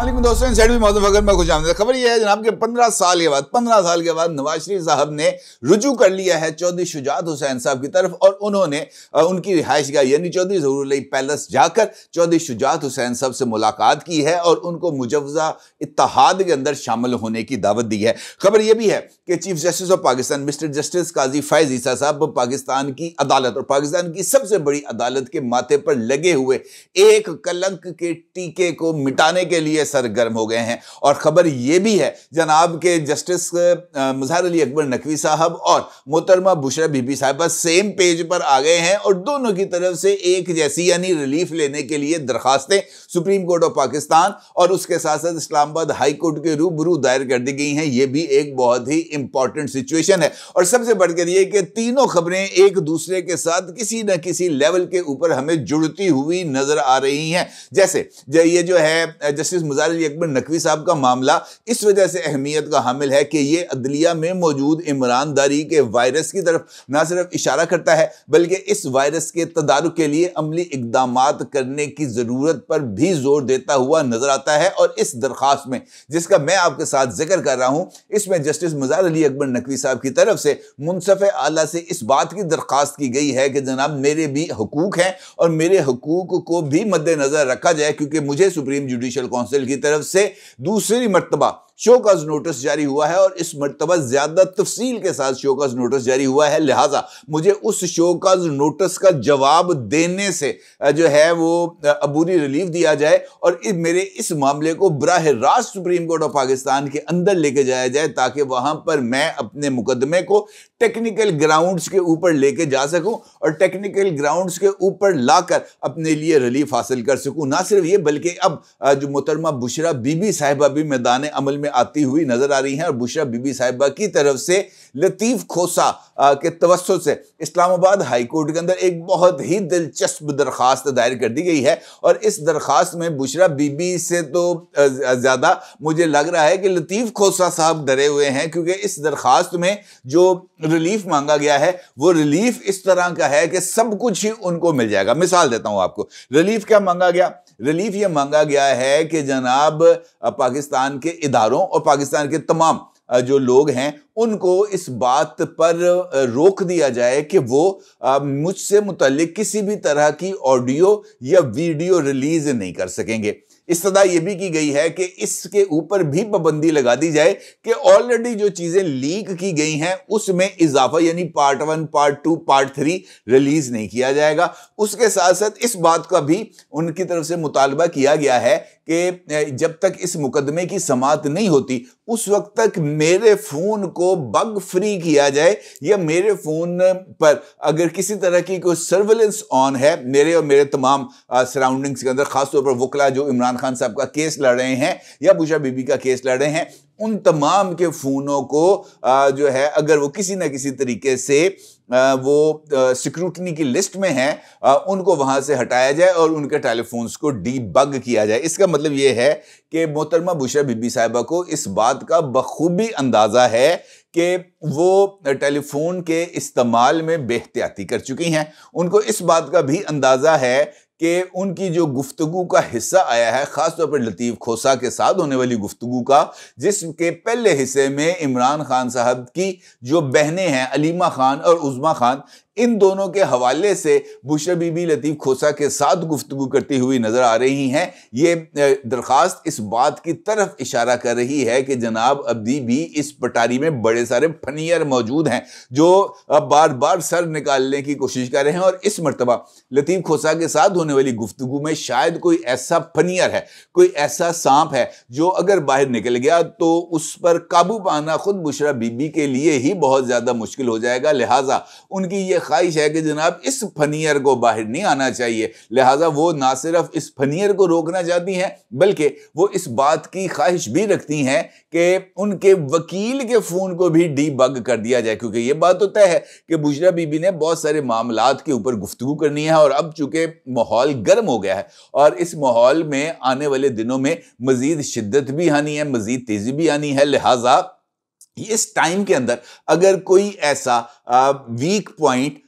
अस्सलाम दोस्तों, inside with मौजूद अगर मैं खुश आमदीद। खबर यह है जनाब के 15 साल के बाद नवाज शरीफ साहब ने रुजू कर लिया है चौधरी शुजात हुसैन साहब की तरफ और उन्होंने उनकी रिहाइशगाह यानी चौधरी ज़हूरुल्लाह पैलेस जाकर चौधरी शुजात हुसैन साहब से मुलाकात की है और उनको मुजव्वज़ा इत्तेहाद के अंदर शामिल होने की दावत दी है। खबर यह भी है कि chief justice of Pakistan mister justice Qazi Faez Isa साहब पाकिस्तान की अदालत और पाकिस्तान की सबसे बड़ी अदालत के माथे पर लगे हुए एक कलंक के टीके को मिटाने के लिए सरगर्म हो गए हैं। और खबर यह भी है जनाब के जस्टिस मुज़हर अली अकबर नकवी साहब और मोहतरमा बुशरा बीबी साहिबा सेम पेज पर आ गए हैं और दोनों की तरफ से एक जैसी यानी रिलीफ लेने के लिए दरखास्तें सुप्रीम कोर्ट ऑफ पाकिस्तान और उसके साथ साथ इस्लामाबाद हाई कोर्ट के रूबरू दायर कर दी गई हैं। यह भी एक बहुत ही इंपॉर्टेंट सिचुएशन है और सबसे बढ़कर यह कि तीनों खबरें एक दूसरे के साथ किसी न किसी लेवल के ऊपर हमें जुड़ती हुई नजर आ रही हैं। जैसे ये जो है जस्टिस मुज़हर अली अकबर नकवी साहब का मामला इस वजह से अहमियत का हामिल है कि ये अदलिया में मौजूद इमरानदारी के वायरस की तरफ न सिर्फ इशारा करता है बल्कि इस वायरस के तदारुक के लिए अमली इकदामात करने की जरूरत पर भी जोर देता हुआ नजर आता है। और इस दरखास्त में जिसका मैं आपके साथ जिक्र कर रहा हूं, इसमें जस्टिस मुज़हर अली अकबर नकवी साहब की तरफ से मुंसफ़े आला से इस बात की दरखास्त की गई है कि जनाब मेरे भी हुकूक हैं और मेरे हुकूक को भी मद्देनजर रखा जाए क्योंकि मुझे सुप्रीम जुडिशल काउंसिल की तरफ से दूसरी मर्तबा शोकॉज नोटिस जारी हुआ है और इस मर्तबा ज्यादा तफसील के साथ शोकॉज नोटिस जारी हुआ है। लिहाजा मुझे उस शोकॉज नोटिस का जवाब देने से जो है वो अबूरी रिलीफ दिया जाए और मेरे इस मामले को बराह रास्त सुप्रीम कोर्ट ऑफ पाकिस्तान के अंदर लेके जाया जाए ताकि वहां पर मैं अपने मुकदमे को टेक्निकल ग्राउंड्स के ऊपर लेके जा सकूं और टेक्निकल ग्राउंड्स के ऊपर लाकर अपने लिए रिलीफ हासिल कर सकूं। ना सिर्फ ये बल्कि अब जो मोहतरमा बुशरा बीबी साहिबा भी मैदान अमल में आती हुई नजर आ रही हैं और बुशरा बीबी साहिबा की तरफ से लतीफ खोसा के तवस्सुत से इस्लामाबाद हाई कोर्ट के अंदर एक बहुत ही दिलचस्प दरखास्त दायर कर दी गई है और इस दरखास्त में बुशरा बीबी से तो ज्यादा मुझे लग रहा है कि लतीफ खोसा साहब डरे हुए हैं क्योंकि इस दरखास्त में जो रिलीफ मांगा गया है वो रिलीफ इस तरह का है कि सब कुछ ही उनको मिल जाएगा। मिसाल देता हूं आपको, रिलीफ क्या मांगा गया? रिलीफ ये मांगा गया है कि जनाब पाकिस्तान के इदारों और पाकिस्तान के तमाम जो लोग हैं उनको इस बात पर रोक दिया जाए कि वो मुझसे मुतल्लिक किसी भी तरह की ऑडियो या वीडियो रिलीज नहीं कर सकेंगे। इस्तदा यह भी की गई है कि इसके ऊपर भी पाबंदी लगा दी जाए कि ऑलरेडी जो चीजें लीक की गई हैं उसमें इजाफा यानी पार्ट 1, पार्ट 2, पार्ट 3 रिलीज नहीं किया जाएगा। उसके साथ साथ इस बात का भी उनकी तरफ से मुतालबा किया गया है कि जब तक इस मुकदमे की समाअत नहीं होती उस वक्त तक मेरे फोन को बग फ्री किया जाए या मेरे फोन पर अगर किसी तरह की कोई सर्विलेंस ऑन है मेरे और मेरे तमाम सराउंडिंग्स के अंदर, खासतौर पर वकला जो इमरान खान साहब का केस लड़ रहे हैं या बुशरा बीबी का केस लड़ रहे हैं, उन तमाम के फोनों को जो है अगर वो किसी ना किसी तरीके से वो सिक्योरिटी की लिस्ट में हैं उनको वहां से हटाया जाए और उनके टेलीफोन्स को डीबग किया जाए। इसका मतलब ये है कि मोहतरमा बुशरा बीबी साहिबा को इस बात का बखूबी अंदाजा है कि वो टेलीफोन के इस्तेमाल में बेहतियाती कर चुकी हैं। उनको इस बात का भी अंदाजा है कि उनकी जो गुफ्तगू का हिस्सा आया है खासतौर पर लतीफ खोसा के साथ होने वाली गुफ्तगू का, जिसके पहले हिस्से में इमरान खान साहब की जो बहनें हैं अलीमा खान और उज़मा खान, इन दोनों के हवाले से बुशरा बीबी लतीफ खोसा के साथ गुफ्तगू करती हुई नजर आ रही हैं। ये दरखास्त इस बात की तरफ इशारा कर रही है कि जनाब अभी भी इस पटारी में बड़े सारे फनियर मौजूद हैं जो बार बार सर निकालने की कोशिश कर रहे हैं और इस मर्तबा लतीफ खोसा के साथ होने वाली गुफ्तगू में शायद कोई ऐसा फनियर है, कोई ऐसा सांप है जो अगर बाहर निकल गया तो उस पर काबू पाना खुद बुशरा बीबी के लिए ही बहुत ज्यादा मुश्किल हो जाएगा। लिहाजा उनकी ये ख्वाहिश है कि जनाब इस फनियर को बाहर नहीं आना चाहिए। लिहाजा वो ना सिर्फ इस फनियर को रोकना चाहती हैं बल्कि वो इस बात की ख्वाहिश भी रखती हैं कि उनके वकील के फोन को भी डीबग कर दिया जाए क्योंकि ये बात होता है कि बुशरा बीबी ने बहुत सारे मामलात के ऊपर गुफ्तगू करनी है और अब चूंकि माहौल गर्म हो गया है और इस माहौल में आने वाले दिनों में मजीद शिद्दत भी आनी है, मजीद तेजी भी आनी है। लिहाजा इस टाइम के अंदर अगर कोई ऐसा वीक पॉइंट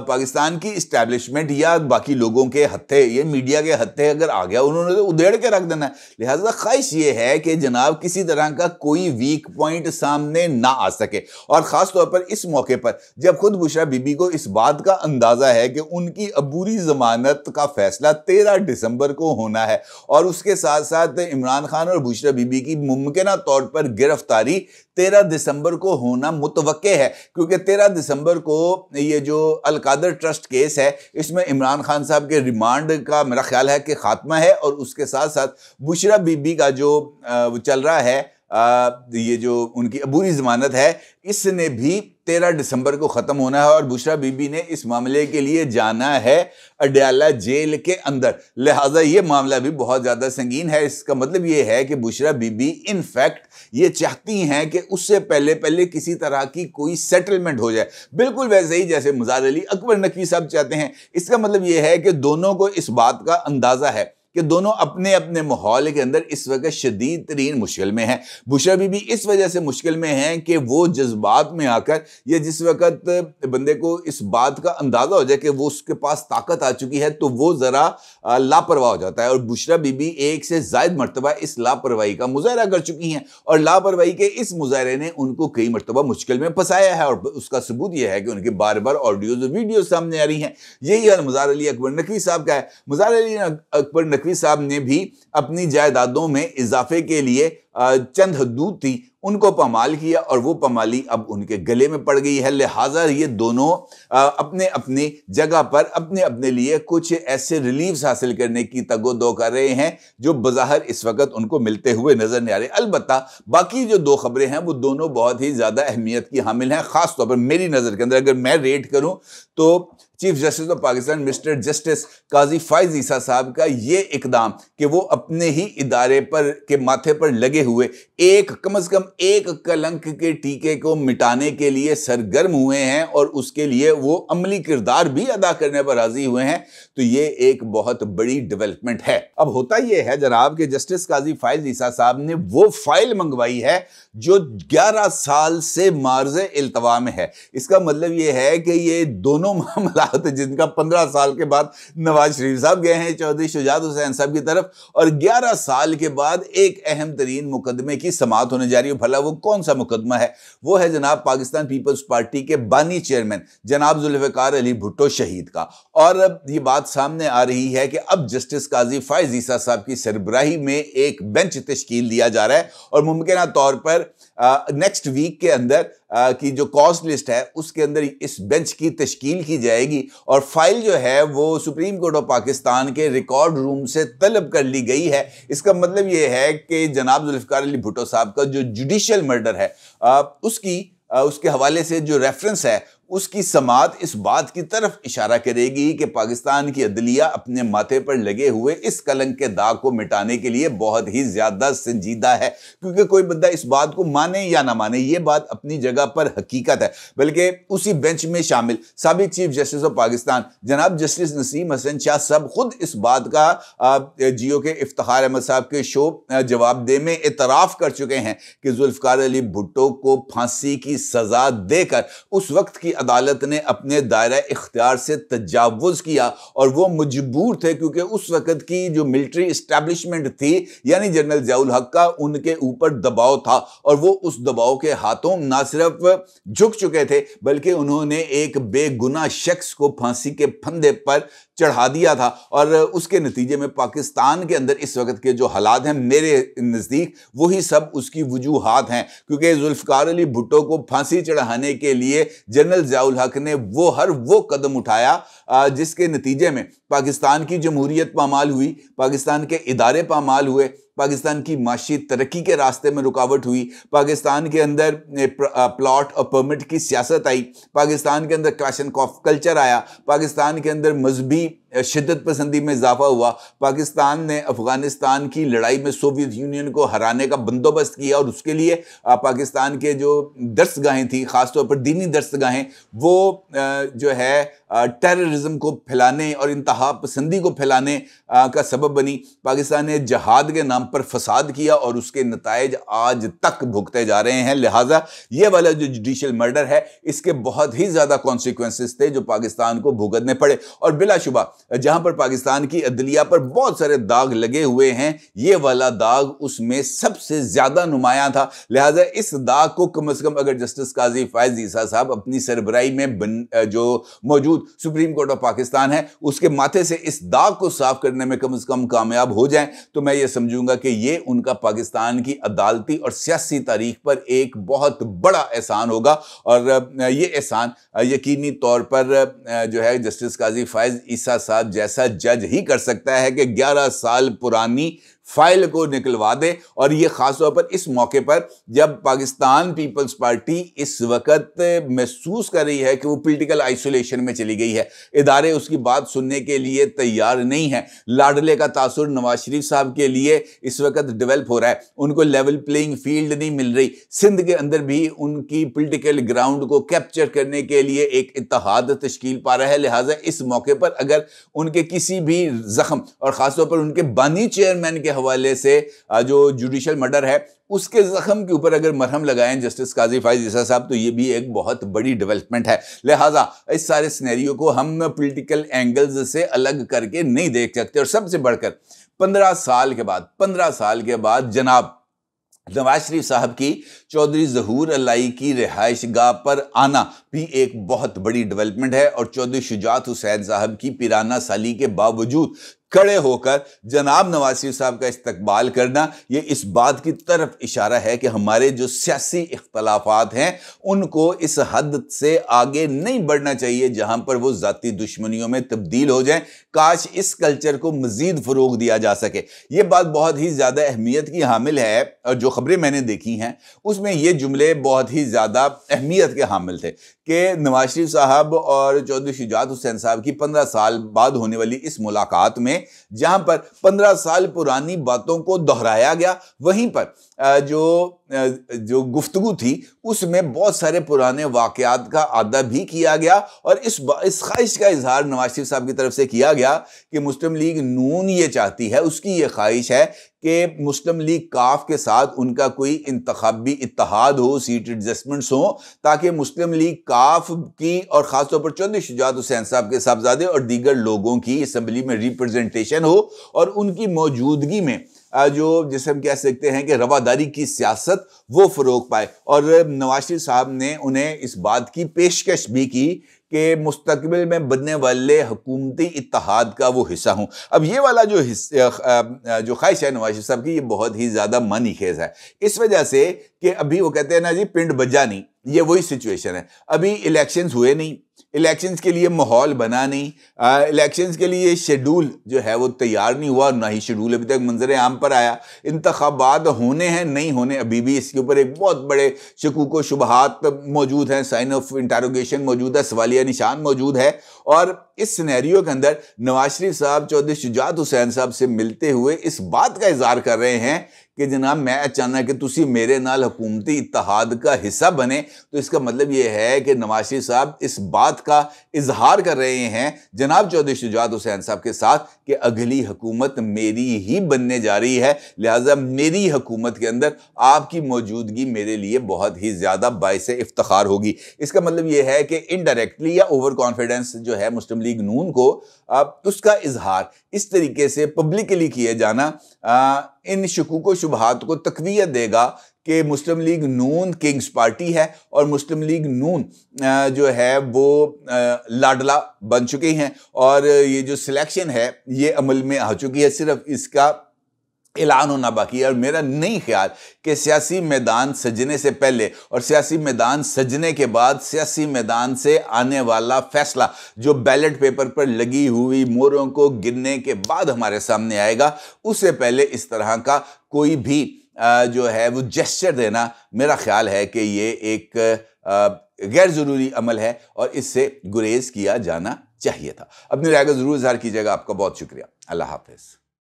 पाकिस्तान की इस्टेब्लिशमेंट या बाकी लोगों के हत्थे, ये मीडिया के हत्थे अगर आ गया, उन्होंने तो उधेड़ के रख देना है। लिहाजा ख्वाहिश ये है कि जनाब किसी तरह का कोई वीक पॉइंट सामने ना आ सके, और ख़ास तौर पर इस मौके पर जब खुद बुशरा बीबी को इस बात का अंदाज़ा है कि उनकी अबूरी ज़मानत का फैसला 13 दिसंबर को होना है, और उसके साथ साथ इमरान खान और बुशरा बीबी की मुमकिना तौर पर गिरफ्तारी 13 दिसंबर को होना मुतवक्के है, क्योंकि 13 दिसंबर को ये जो अल-कादर ट्रस्ट केस है, इसमें इमरान खान साहब के रिमांड का मेरा ख्याल है कि खात्मा है, और उसके साथ साथ बुशरा बीबी का जो चल रहा है, ये जो उनकी अबूरी ज़मानत है, इसने भी 13 दिसंबर को ख़त्म होना है, और बुशरा बीबी ने इस मामले के लिए जाना है अडयाला जेल के अंदर। लिहाजा ये मामला भी बहुत ज़्यादा संगीन है। इसका मतलब ये है कि बुशरा बीबी इनफैक्ट ये चाहती हैं कि उससे पहले पहले किसी तरह की कोई सेटलमेंट हो जाए, बिल्कुल वैसे ही जैसे मुज़ार अली अकबर नकवी साहब चाहते हैं। इसका मतलब ये है कि दोनों को इस बात का अंदाज़ा है कि दोनों अपने अपने माहौल के अंदर इस वक्त शदीद तरीन मुश्किल में हैं। बुशरा बीबी इस वजह से मुश्किल में हैं कि वो जज्बात में आकर, ये जिस वक्त बंदे को इस बात का अंदाज़ा हो जाए कि वो उसके पास ताकत आ चुकी है, तो वो ज़रा लापरवाह हो जाता है, और बुशरा बीबी एक से ज़ायद मरतबा इस लापरवाही का मुजाहरा कर चुकी हैं, और लापरवाही के इस मुजाहरे ने उनको कई मरतबा मुश्किल में फंसाया है, और उसका सबूत यह है कि उनके बार बार ऑडियोज और वीडियो सामने आ रही हैं। यही हाल मुज़ार अली अकबर नकवी साहब का है। मुज़ार अली अकबर नकवी साहब ने भी अपनी जायदादों में इजाफे के लिए चंद हदूद थी, उनको पामाल किया, और वो पामाली अब उनके गले में पड़ गई है। लिहाजा ये दोनों अपने अपनी जगह पर अपने अपने लिए कुछ ऐसे रिलीफ्स हासिल करने की तगोदो कर रहे हैं जो बज़ाहिर इस वक्त उनको मिलते हुए नजर नहीं आ रहे। अलबत्ता बाकी जो दो खबरें हैं वो दोनों बहुत ही ज़्यादा अहमियत की हामिल हैं। ख़ास तौर पर मेरी नज़र के अंदर अगर मैं रेट करूँ तो chief justice of Pakistan mister justice Qazi Faez Isa साहब का ये इकदाम कि वो अपने ही इदारे पर के माथे पर लगे हुए एक कम से कम एक कलंक के टीके को मिटाने के लिए सरगर्म हुए हैं, और उसके लिए वो अमली किरदार भी अदा करने पर राजी हुए हैं, तो ये एक बहुत बड़ी डेवलपमेंट है। अब होता यह है जनाब कि जस्टिस काजी फाइज ईसा साहब ने वो फाइल मंगवाई है जो 11 साल से मार्ज़े इल्तवा में है। इसका मतलब ये है कि ये दोनों मामला जिनका 15 साल के बाद नवाज शरीफ साहब गए हैं चौधरी शुजात हुसैन साहब की तरफ, और 11 साल के बाद एक अहम तरीन मुकदमे की समाअत होने जा रही है। भला वो कौन सा मुकदमा है? वो है जनाब पाकिस्तान पीपल्स पार्टी के बानी चेयरमैन जनाब जुल्फ़िकार अली भुट्टो शहीद का। और अब ये बात सामने आ रही है कि अब जस्टिस काजी फाइज ईसा साहब की सरबराही में एक बेंच तश्कील दिया जा रहा है, और मुमकिन तौर पर नेक्स्ट वीक के अंदर की जो कॉस्ट लिस्ट है उसके अंदर इस बेंच की तश्कील की जाएगी, और फाइल जो है वो सुप्रीम कोर्ट ऑफ पाकिस्तान के रिकॉर्ड रूम से तलब कर ली गई है। इसका मतलब ये है कि जनाब जुल्फ़िकार अली भुट्टो साहब का जो जुडिशियल मर्डर है उसके हवाले से जो रेफरेंस है उसकी समाअत इस बात की तरफ इशारा करेगी कि पाकिस्तान की अदलिया अपने माथे पर लगे हुए इस कलंक के दाग को मिटाने के लिए बहुत ही ज़्यादा संजीदा है। क्योंकि कोई बंदा इस बात को माने या ना माने, ये बात अपनी जगह पर हकीकत है। बल्कि उसी बेंच में शामिल साबिक चीफ जस्टिस ऑफ पाकिस्तान जनाब जस्टिस नसीम हसन शाह साहब खुद इस बात का जियो के इफ्तिखार अहमद साहब के शो जवाबदेह में एतराफ़ कर चुके हैं कि जुल्फ़िकार अली भुट्टो को फांसी की सज़ा देकर उस वक्त की अदालत ने अपने दायरा इख्तियार से तजावुज़ किया, और वो मजबूर थे क्योंकि उस वक्त की जो मिलिट्री इस्टेब्लिशमेंट थी यानी जनरल ज़ियाउल हक का उनके ऊपर दबाव था, और वो उस दबाव के हाथों ना सिर्फ झुक चुके थे बल्कि उन्होंने एक बेगुनाह शख्स को फांसी के फंदे पर चढ़ा दिया था। और उसके नतीजे में पाकिस्तान के अंदर इस वक्त के जो हालात हैं मेरे नज़दीक वही सब उसकी वजूहात हैं, क्योंकि जुल्फ़िकार अली भुट्टो को फांसी चढ़ाने के लिए जनरल ज़ियाउल हक ने वो कदम उठाया जिसके नतीजे में पाकिस्तान की जमहूरियत पामाल हुई, पाकिस्तान के इदारे पामाल हुए, पाकिस्तान की माशी तरक्की के रास्ते में रुकावट हुई, पाकिस्तान के अंदर प्लॉट और परमिट की सियासत आई, पाकिस्तान के अंदर क्लैश एंड कल्चर आया, पाकिस्तान के अंदर मजहबी शिद्दत पसंदी में इजाफा हुआ। पाकिस्तान ने अफगानिस्तान की लड़ाई में सोवियत यूनियन को हराने का बंदोबस्त किया और उसके लिए पाकिस्तान के जो दरसगाहें थी, खासतौर पर दीनी दरसगाहें, वो जो है टेररिज्म को फैलाने और इंतहा पसंदी को फैलाने का सबब बनी। पाकिस्तान ने जहाद के नाम पर फसाद किया और उसके नतायज आज तक भुगते जा रहे हैं। लिहाजा ये वाला जो जुडिशल मर्डर है, इसके बहुत ही ज़्यादा कॉन्सिक्वेंसेस थे जो पाकिस्तान को भुगतने पड़े। और बिलाशुबा जहां पर पाकिस्तान की अदलिया पर बहुत सारे दाग लगे हुए हैं, ये वाला दाग उसमें सबसे ज़्यादा नुमायां था। लिहाजा इस दाग को कम से कम अगर जस्टिस काजी फायज ईसा साहब अपनी सरबराही में जो मौजूद सुप्रीम कोर्ट ऑफ पाकिस्तान है, उसके माथे से इस दाग को साफ करने में कम से कम कामयाब हो जाएं, तो मैं ये समझूंगा कि ये उनका पाकिस्तान की अदालती और सियासी तारीख पर एक बहुत बड़ा एहसान होगा। और ये एहसान यकीनी तौर पर जो है जस्टिस काजी फायज ईसा साहब जैसा जज ही कर सकता है कि 11 साल पुरानी फाइल को निकलवा दे। और ये खासतौर पर इस मौके पर जब पाकिस्तान पीपल्स पार्टी इस वक्त महसूस कर रही है कि वो पॉलिटिकल आइसोलेशन में चली गई है, इदारे उसकी बात सुनने के लिए तैयार नहीं है। लाडले का तासुर नवाज शरीफ साहब के लिए इस वक्त डेवलप हो रहा है, उनको लेवल प्लेइंग फील्ड नहीं मिल रही। सिंध के अंदर भी उनकी पॉलिटिकल ग्राउंड को कैप्चर करने के लिए एक इत्तेहाद तश्कील पा रहा है। लिहाजा इस मौके पर अगर उनके किसी भी जख्म और खासतौर पर उनके बानी चेयरमैन के हवाले से जो जुडिशल मर्डर है उसके जख्म के ऊपर अगर मरहम लगाएं जस्टिस काजी फायज ईसा साहब, तो ये भी एक बहुत बड़ी डेवलपमेंट है। लिहाजा इस सारे सिनेरियो को हम पॉलिटिकल एंगल्स से अलग करके नहीं देख सकते। और सबसे बढ़कर 15 साल के बाद जनाब नवाज शरीफ साहब की चौधरी ज़हूर अलाई की रिहाइश गाह पर आना भी एक बहुत बड़ी डेवलपमेंट है। और चौधरी शुजात हुसैन साहब की पिराना साली के बावजूद खड़े होकर जनाब नवाज शरीफ साहब का इस्तकबाल करना, ये इस बात की तरफ इशारा है कि हमारे जो सियासी इख्तलाफात हैं उनको इस हद से आगे नहीं बढ़ना चाहिए जहां पर वो ज़ाती दुश्मनियों में तब्दील हो जाएं। काश इस कल्चर को मज़ीद फ़रोग़ दिया जा सके। ये बात बहुत ही ज़्यादा अहमियत की हामिल है और जो ख़बरें मैंने देखी हैं उसमें ये जुमले बहुत ही ज़्यादा अहमियत के हामिल थे कि नवाज शरीफ साहब और चौधरी शुजात हुसैन साहब की 15 साल बाद होने वाली इस मुलाकात में जहां पर 15 साल पुरानी बातों को दोहराया गया, वहीं पर जो गुफ्तगू थी उसमें बहुत सारे पुराने वाकयात का आदा भी किया गया। और इस ख्वाहिश का इजहार नवाज शरीफ साहब की तरफ से किया गया कि मुस्लिम लीग नून ये चाहती है, उसकी ये ख्वाहिश है कि मुस्लिम लीग काफ के साथ उनका कोई इंतखाबी इत्तेहाद हो, सीट एडजस्टमेंट्स हो, ताकि मुस्लिम लीग काफ की और ख़ासतौर पर चौधरी शुजात हुसैन साहब के साहबजादे और दीगर लोगों की असम्बली में रिप्रेजेंटेशन हो और उनकी मौजूदगी में जो जिसे हम कह सकते हैं कि रवादारी की सियासत वो फ़रोग पाए। और नवाज शरीफ साहब ने उन्हें इस बात की पेशकश भी की कि मुस्तकबिल में बनने वाले हुकूमती इत्तेहाद का वो हिस्सा हूँ। अब ये वाला जो ख्वाहिश है नवाज शरीफ साहब की, ये बहुत ही ज़्यादा मानी खेज है, इस वजह से कि अभी वो कहते हैं ना जी पिंड बजा नहीं, ये वही सिचुएशन है। अभी इलेक्शंस हुए नहीं, इलेक्शंस के लिए माहौल बना नहीं, इलेक्शंस के लिए शेड्यूल जो है वो तैयार नहीं हुआ, ना ही शेड्यूल अभी तक मंजर आम पर आया। इंतखाबात होने हैं नहीं होने अभी भी इसके ऊपर एक बहुत बड़े शकूक व शुबहात मौजूद हैं, साइन ऑफ इंटरोगेशन मौजूद है, सवालिया निशान मौजूद है। और इस सिनेरियो के अंदर नवाज शरीफ साहब चौधरी शुजात हुसैन साहब से मिलते हुए इस बात का इजहार कर रहे हैं कि जनाब मैं चाहना कि तुसी मेरे नाल हुकूमती इत्तेहाद का हिस्सा बने। तो इसका मतलब ये है कि नवाज शरीफ साहब इस बात का इजहार कर रहे हैं जनाब चौधरी शुजात हुसैन साहब के साथ कि अगली हुकूमत मेरी ही बनने जा रही है, लिहाजा मेरी हुकूमत के अंदर आपकी मौजूदगी मेरे लिए बहुत ही ज़्यादा बाइस इफ्तिखार होगी। इसका मतलब ये है कि इनडायरेक्टली या ओवर कॉन्फिडेंस जो है मुस्लिम लीग नून को उसका इजहार इस तरीके से पब्लिकली किए जाना इन शकूक शुबहात को तक़वियत देगा कि मुस्लिम लीग नून किंग्स पार्टी है और मुस्लिम लीग नून जो है वो लाडला बन चुके हैं और ये जो सिलेक्शन है ये अमल में आ चुकी है, सिर्फ इसका ऐलान होना बाकी है। और मेरा नहीं ख्याल कि सियासी मैदान सजने से पहले और सियासी मैदान सजने के बाद सियासी मैदान से आने वाला फैसला जो बैलेट पेपर पर लगी हुई मोहरों को गिनने के बाद हमारे सामने आएगा, उससे पहले इस तरह का कोई भी जो है वो जेस्चर देना मेरा ख्याल है कि ये एक गैर ज़रूरी अमल है और इससे गुरेज किया जाना चाहिए था। अपनी राय को जरूर इजहार कीजिएगा। आपका बहुत शुक्रिया। अल्लाह हाफिज।